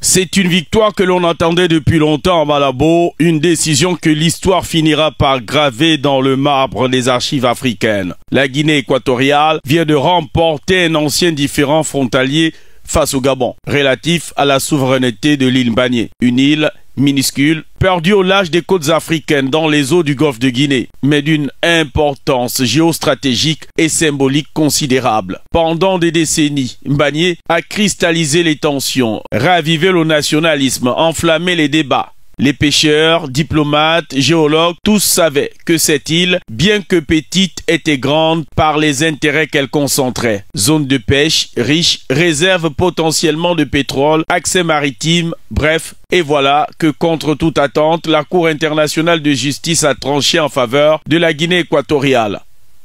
C'est une victoire que l'on attendait depuis longtemps à Malabo, une décision que l'histoire finira par graver dans le marbre des archives africaines. La Guinée équatoriale vient de remporter un ancien différend frontalier face au Gabon, relatif à la souveraineté de l'île Mbagné, une île minuscule, perdue au large des côtes africaines dans les eaux du golfe de Guinée, mais d'une importance géostratégique et symbolique considérable. Pendant des décennies, Mbagné a cristallisé les tensions, ravivé le nationalisme, enflammé les débats. Les pêcheurs, diplomates, géologues, tous savaient que cette île, bien que petite, était grande par les intérêts qu'elle concentrait. Zone de pêche riche, réserve potentiellement de pétrole, accès maritime, bref. Et voilà que contre toute attente, la Cour internationale de justice a tranché en faveur de la Guinée équatoriale.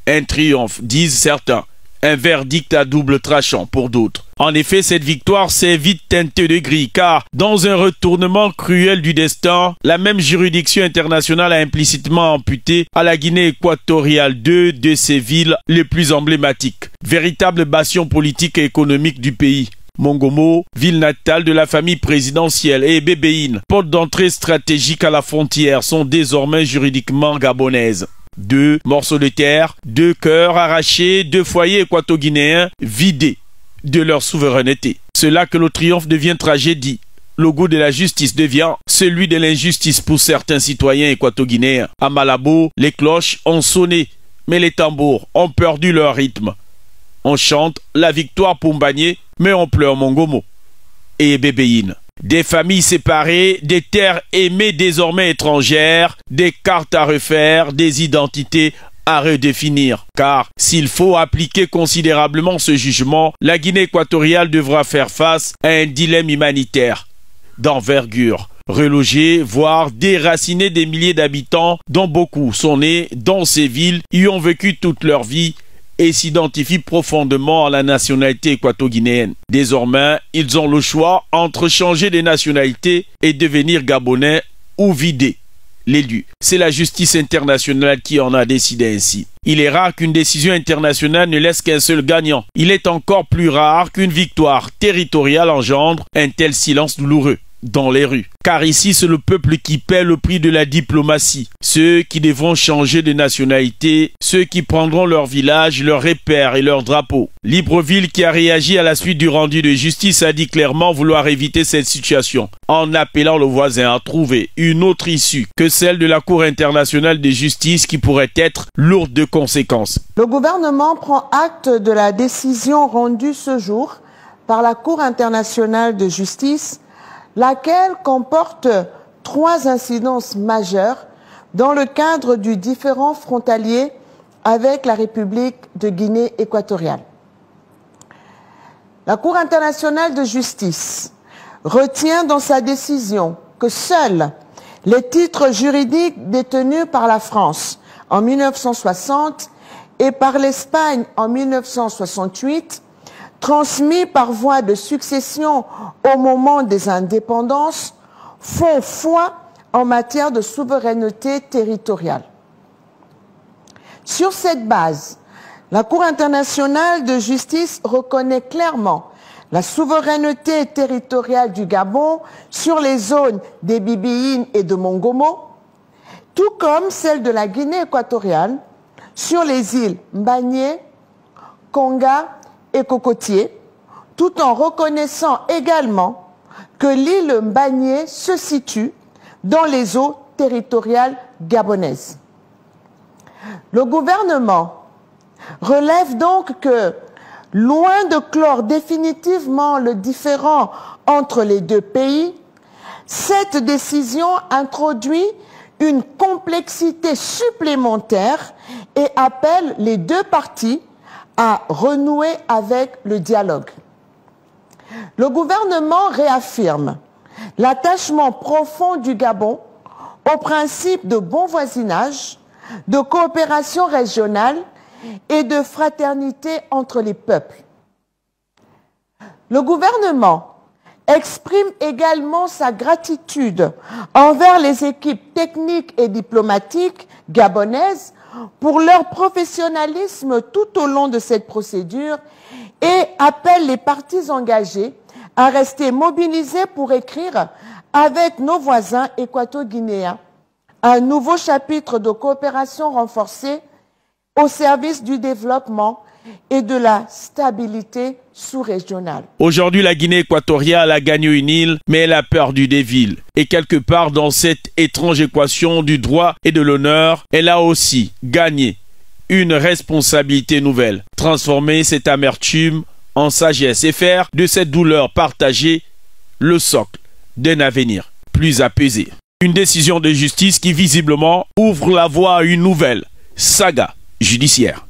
Un triomphe, disent certains. Un verdict à double tranchant pour d'autres. En effet, cette victoire s'est vite teintée de gris, car dans un retournement cruel du destin, la même juridiction internationale a implicitement amputé à la Guinée équatoriale deux de ses villes les plus emblématiques, véritable bastion politique et économique du pays. Mongomo, ville natale de la famille présidentielle, et Bébéine, porte d'entrée stratégique à la frontière, sont désormais juridiquement gabonaises. 2 morceaux de terre, 2 cœurs arrachés, 2 foyers équato-guinéens vidés de leur souveraineté. C'est là que le triomphe devient tragédie. Le goût de la justice devient celui de l'injustice pour certains citoyens équato-guinéens. À Malabo, les cloches ont sonné, mais les tambours ont perdu leur rythme. On chante la victoire pour Mbagné, mais on pleure Mongomo et Bébéine. Des familles séparées, des terres aimées désormais étrangères, des cartes à refaire, des identités à redéfinir. Car s'il faut appliquer considérablement ce jugement, la Guinée équatoriale devra faire face à un dilemme humanitaire d'envergure. Reloger, voire déraciner des milliers d'habitants dont beaucoup sont nés dans ces villes, y ont vécu toute leur vie et s'identifient profondément à la nationalité équato-guinéenne. Désormais, ils ont le choix entre changer de nationalité et devenir gabonais ou vider l'élu. C'est la justice internationale qui en a décidé ainsi. Il est rare qu'une décision internationale ne laisse qu'un seul gagnant. Il est encore plus rare qu'une victoire territoriale engendre un tel silence douloureux dans les rues. Car ici, c'est le peuple qui paie le prix de la diplomatie. Ceux qui devront changer de nationalité, ceux qui prendront leur village, leur repère et leur drapeau. Libreville, qui a réagi à la suite du rendu de justice, a dit clairement vouloir éviter cette situation, en appelant le voisin à trouver une autre issue que celle de la Cour internationale de justice qui pourrait être lourde de conséquences. Le gouvernement prend acte de la décision rendue ce jour par la Cour internationale de justice, laquelle comporte 3 incidences majeures dans le cadre du différend frontalier avec la République de Guinée équatoriale. La Cour internationale de justice retient dans sa décision que seuls les titres juridiques détenus par la France en 1960 et par l'Espagne en 1968 transmis par voie de succession au moment des indépendances, font foi en matière de souveraineté territoriale. Sur cette base, la Cour internationale de justice reconnaît clairement la souveraineté territoriale du Gabon sur les zones des Bibiyines et de Mongomo, tout comme celle de la Guinée équatoriale sur les îles Mbagné, Konga et Cocotier, tout en reconnaissant également que l'île Mbagné se situe dans les eaux territoriales gabonaises. Le gouvernement relève donc que, loin de clore définitivement le différend entre les deux pays, cette décision introduit une complexité supplémentaire et appelle les deux parties à renouer avec le dialogue. Le gouvernement réaffirme l'attachement profond du Gabon au principe de bon voisinage, de coopération régionale et de fraternité entre les peuples. Le gouvernement exprime également sa gratitude envers les équipes techniques et diplomatiques gabonaises pour leur professionnalisme tout au long de cette procédure et appelle les parties engagées à rester mobilisés pour écrire avec nos voisins équato-guinéens un nouveau chapitre de coopération renforcée au service du développement et de la stabilité sous-régionale. Aujourd'hui, la Guinée équatoriale a gagné une île, mais elle a peur du Devil. Et quelque part dans cette étrange équation du droit et de l'honneur, elle a aussi gagné une responsabilité nouvelle. Transformer cette amertume en sagesse et faire de cette douleur partagée le socle d'un avenir plus apaisé. Une décision de justice qui visiblement ouvre la voie à une nouvelle saga judiciaire.